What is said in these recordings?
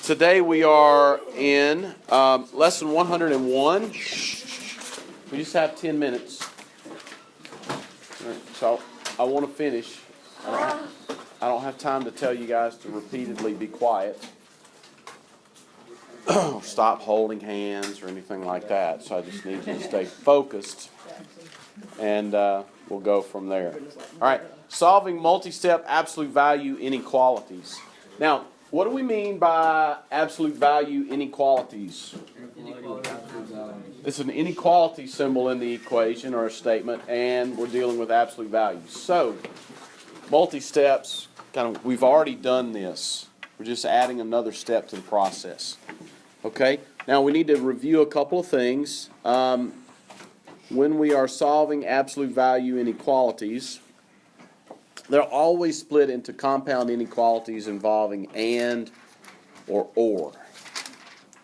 Today we are in lesson 101. We just have 10 minutes. All right, so I want to finish. I don't have time to tell you guys to repeatedly be quiet. Stop holding hands or anything like that. So I just need you to stay focused. And we'll go from there. All right, solving multi-step absolute value inequalities. Now, what do we mean by absolute value inequalities? It's an inequality symbol in the equation or a statement, and we're dealing with absolute values. So, multi-steps, we've already done this. We're just adding another step to the process. Okay? Now, we need to review a couple of things. When we are solving absolute value inequalities, they're always split into compound inequalities involving and or.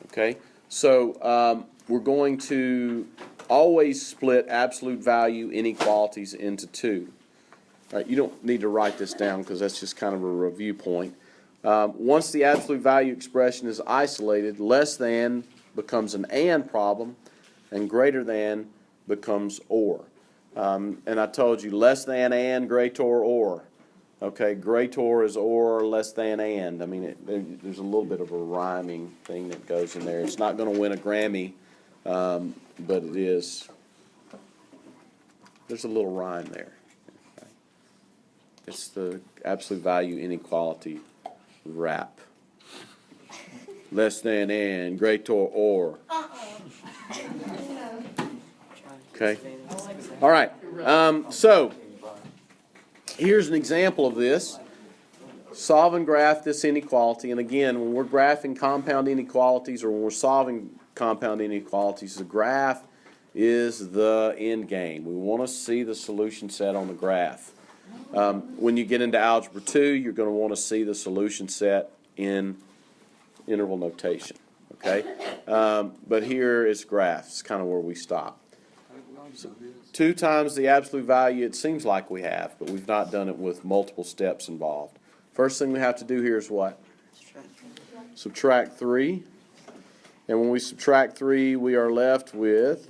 Okay? So we're going to always split absolute value inequalities into two. All right, you don't need to write this down because that's just kind of a review point. Once the absolute value expression is isolated, less than becomes an and problem, and greater than becomes or. And I told you less than and, greater or. Okay, greater is or, less than and. I mean, there's a little bit of a rhyming thing that goes in there. It's not going to win a Grammy, but it is. There's a little rhyme there. Okay. It's the absolute value inequality rap. Less than and, greater or. Okay. All right. So here's an example of this. Solve and graph this inequality. And again, when we're graphing compound inequalities or when we're solving compound inequalities, the graph is the end game. We want to see the solution set on the graph. When you get into Algebra 2, you're going to want to see the solution set in interval notation. Okay? But here is graph. It's kind of where we stop. So 2 times the absolute value, it seems like we have, but we've not done it with multiple steps involved. First thing we have to do here is what? Subtract 3. And when we subtract 3, we are left with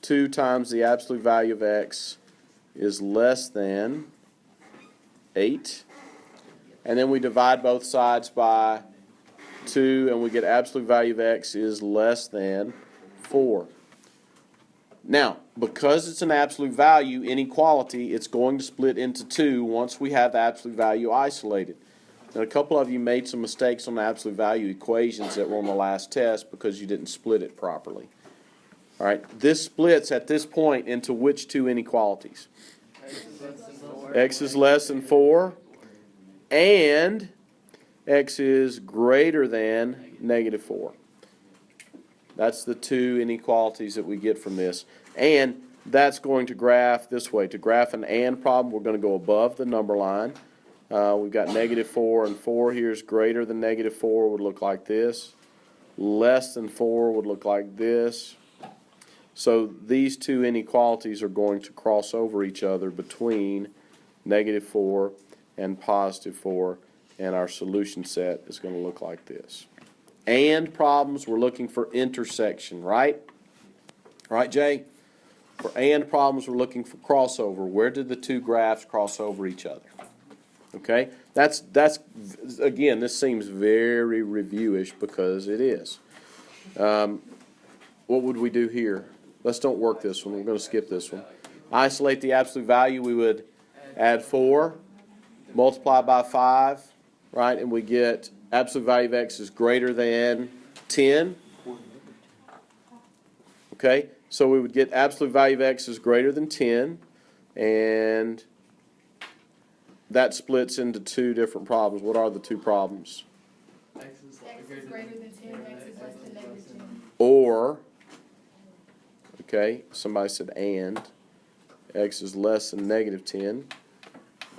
2 times the absolute value of x is less than 8. And then we divide both sides by 2, and we get absolute value of x is less than 4. Now, because it's an absolute value inequality, it's going to split into 2 once we have the absolute value isolated. And a couple of you made some mistakes on the absolute value equations that were on the last test because you didn't split it properly. All right, this splits at this point into which 2 inequalities? X is less than 4 and x is greater than negative 4. That's the 2 inequalities that we get from this. And that's going to graph this way. To graph an and problem, we're going to go above the number line. We've got negative 4, and 4 here is greater than negative 4 would look like this. Less than 4 would look like this. So these 2 inequalities are going to cross over each other between negative 4 and positive 4, and our solution set is going to look like this. And problems, we're looking for intersection, right? Right, Jay? For and problems, we're looking for crossover. Where did the 2 graphs cross over each other? Okay? That's again, this seems very reviewish because it is. What would we do here? Let's don't work this one. We're going to skip this one. Isolate the absolute value. We would add 4, multiply by 5, right? And we get absolute value of x is greater than 10. Okay, so we would get absolute value of x is greater than 10, and that splits into 2 different problems. What are the 2 problems? X is greater than 10, x is less than negative 10. Or, okay, somebody said and, x is less than negative 10.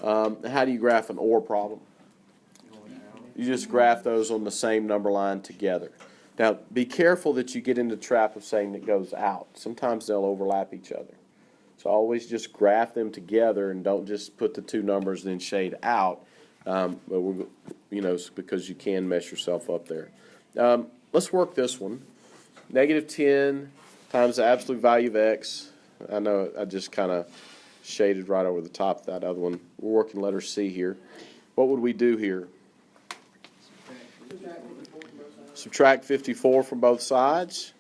How do you graph an or problem? You just graph those on the same number line together. Now, be careful that you get into the trap of saying it goes out. Sometimes they'll overlap each other. So always just graph them together and don't just put the 2 numbers and then shade out. But we're, because you can mess yourself up there. Let's work this one. Negative 10 times the absolute value of x. I know I just kind of shaded right over the top of that other one. We're working letter C here. What would we do here? Subtract 54 from both sides.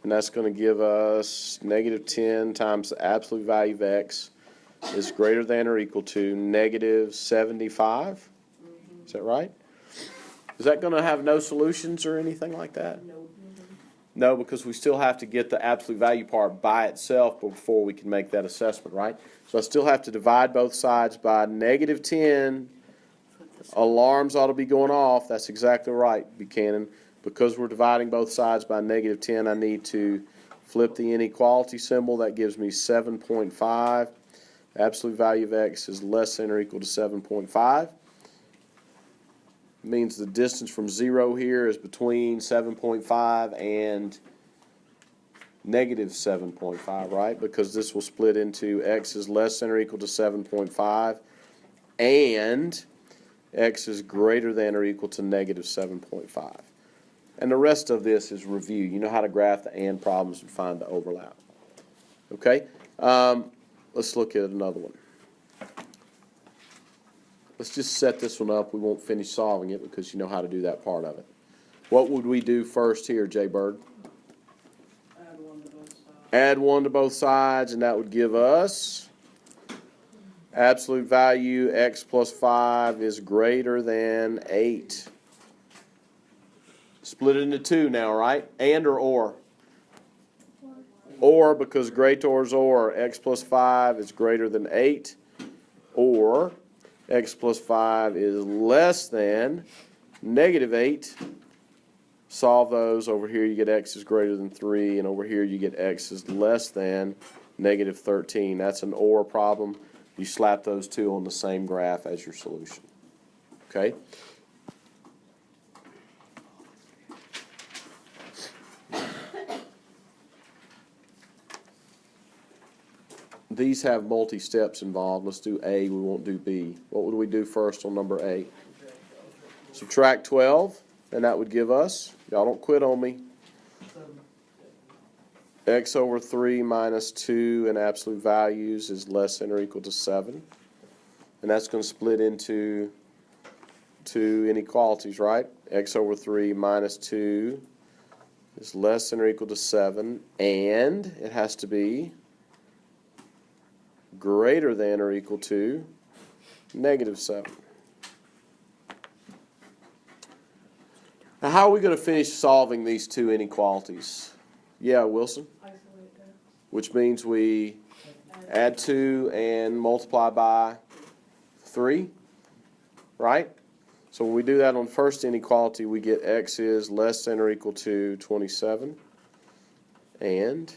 And that's going to give us negative 10 times the absolute value of x is greater than or equal to negative 75. Is that right? Is that going to have no solutions or anything like that? No, because we still have to get the absolute value part by itself before we can make that assessment, right? So I still have to divide both sides by negative 10. Alarms ought to be going off. That's exactly right, Buchanan. Because we're dividing both sides by negative 10, I need to flip the inequality symbol. That gives me 7.5. Absolute value of x is less than or equal to 7.5. Means the distance from 0 here is between 7.5 and negative 7.5, right? Because this will split into x is less than or equal to 7.5 and x is greater than or equal to negative 7.5. And the rest of this is review. You know how to graph the and problems and find the overlap. Okay? Let's look at another one. Let's just set this one up. We won't finish solving it because you know how to do that part of it. What would we do first here, Jay Bird? Add 1 to both sides. Add 1 to both sides, and that would give us absolute value x plus 5 is greater than 8. Split it into 2 now, right? And or? Or, because greater is or. X plus 5 is greater than 8. Or x plus 5 is less than negative 8. Solve those. Over here you get x is greater than 3, and over here you get x is less than negative 13. That's an or problem. You slap those two on the same graph as your solution. Okay? These have multi-steps involved. Let's do A. We won't do B. What would we do first on number A? Subtract 12, and that would give us, y'all don't quit on me, x over 3 minus 2 in absolute values is less than or equal to 7. And that's going to split into two inequalities, right? X over 3 minus 2 is less than or equal to 7, and it has to be greater than or equal to negative 7. Now, how are we going to finish solving these two inequalities? Yeah, Wilson? Isolate that. Which means we add 2 and multiply by 3, right? So when we do that on first inequality, we get x is less than or equal to 27, and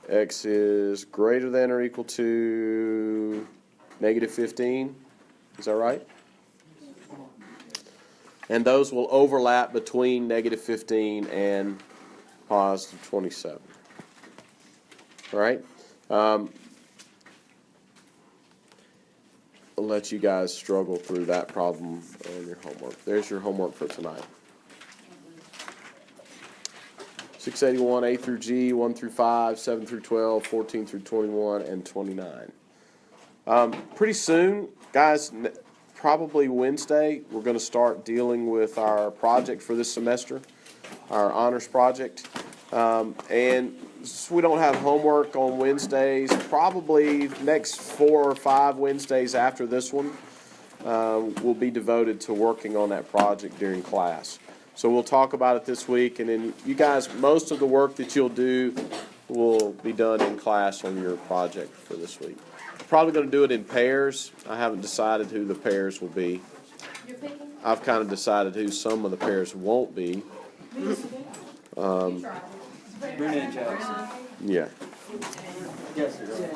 x is greater than or equal to negative 15. Is that right? And those will overlap between negative 15 and positive 27. All right? I'll let you guys struggle through that problem on your homework. There's your homework for tonight. 681, A through G, 1 through 5, 7 through 12, 14 through 21, and 29. Pretty soon, guys, probably Wednesday, we're going to start dealing with our project for this semester, our honors project. And since we don't have homework on Wednesdays, probably next 4 or 5 Wednesdays after this one will be devoted to working on that project during class. So we'll talk about it this week, and then you guys, most of the work that you'll do will be done in class on your project for this week. Probably going to do it in pairs. I haven't decided who the pairs will be. You're picking? I've kind of decided who some of the pairs won't be. You try. Brunette Jackson. Yeah. Yes, sir.